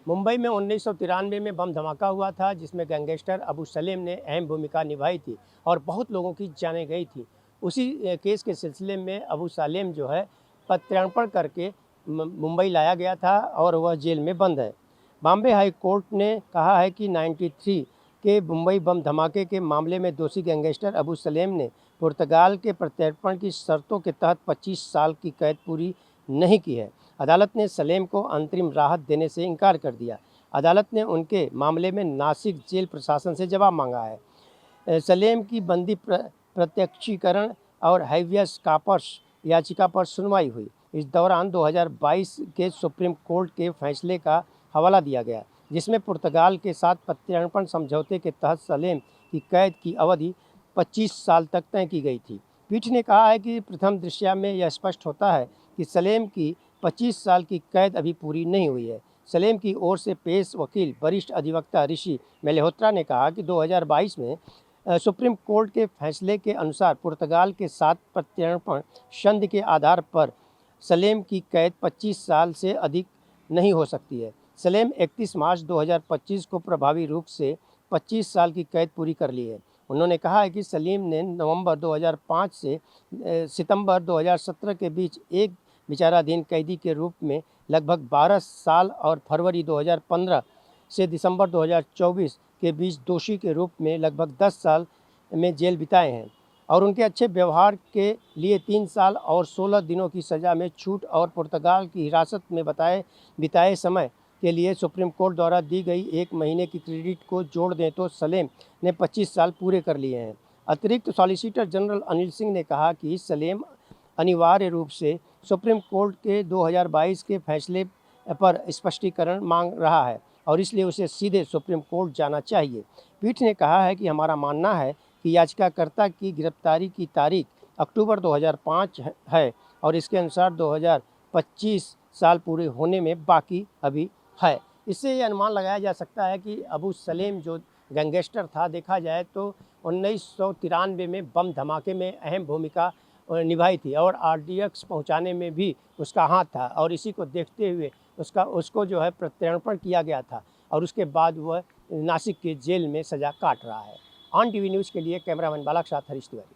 मुंबई में 1993 में बम धमाका हुआ था, जिसमें गैंगस्टर अबू सलेम ने अहम भूमिका निभाई थी और बहुत लोगों की जानें गई थी। उसी केस के सिलसिले में अबू सलेम जो है प्रत्यर्पण करके मुंबई लाया गया था और वह जेल में बंद है। बॉम्बे हाई कोर्ट ने कहा है कि 93 के मुंबई बम धमाके के मामले में दोषी गैंगस्टर अबू सलेम ने पुर्तगाल के प्रत्यर्पण की शर्तों के तहत 25 साल की कैद पूरी नहीं की है। अदालत ने सलेम को अंतरिम राहत देने से इनकार कर दिया। अदालत ने उनके मामले में नासिक जेल प्रशासन से जवाब मांगा है। सलेम की बंदी प्रत्यक्षीकरण और हैवियस कॉर्पस याचिका पर सुनवाई हुई। इस दौरान 2022 के सुप्रीम कोर्ट के फैसले का हवाला दिया गया, जिसमें पुर्तगाल के साथ प्रत्यर्पण समझौते के तहत सलेम की कैद की अवधि 25 साल तक तय की गई थी। पीठ ने कहा है कि प्रथम दृष्टया में यह स्पष्ट होता है कि सलेम की 25 साल की कैद अभी पूरी नहीं हुई है। सलेम की ओर से पेश वकील वरिष्ठ अधिवक्ता ऋषि मल्होत्रा ने कहा कि 2022 में सुप्रीम कोर्ट के फैसले के अनुसार पुर्तगाल के साथ प्रत्यर्पण संधि के आधार पर सलेम की कैद 25 साल से अधिक नहीं हो सकती है। सलेम 31 मार्च 2025 को प्रभावी रूप से 25 साल की कैद पूरी कर ली है। उन्होंने कहा है कि सलीम ने नवंबर 2005 से सितंबर 2017 के बीच एक विचाराधीन कैदी के रूप में लगभग 12 साल और फरवरी 2015 से दिसंबर 2024 के बीच दोषी के रूप में लगभग 10 साल में जेल बिताए हैं और उनके अच्छे व्यवहार के लिए 3 साल और 16 दिनों की सज़ा में छूट और पुर्तगाल की हिरासत में बिताए समय के लिए सुप्रीम कोर्ट द्वारा दी गई 1 महीने की क्रेडिट को जोड़ दें तो सलेम ने 25 साल पूरे कर लिए हैं। अतिरिक्त सॉलिसिटर जनरल अनिल सिंह ने कहा कि सलेम अनिवार्य रूप से सुप्रीम कोर्ट के 2022 के फैसले पर स्पष्टीकरण मांग रहा है और इसलिए उसे सीधे सुप्रीम कोर्ट जाना चाहिए। पीठ ने कहा है कि हमारा मानना है कि याचिकाकर्ता की गिरफ्तारी की तारीख अक्टूबर 2005 है और इसके अनुसार 2025 साल पूरे होने में बाकी अभी है। इससे ये अनुमान लगाया जा सकता है कि अबू सलेम जो गैंगस्टर था, देखा जाए तो 1993 में बम धमाके में अहम भूमिका निभाई थी और आरडीएक्स पहुंचाने में भी उसका हाथ था और इसी को देखते हुए उसको जो है प्रत्यर्पण किया गया था और उसके बाद वह नासिक के जेल में सज़ा काट रहा है। ऑन टीवी न्यूज़ के लिए कैमरामैन बालक साथ हरीश तिवारी।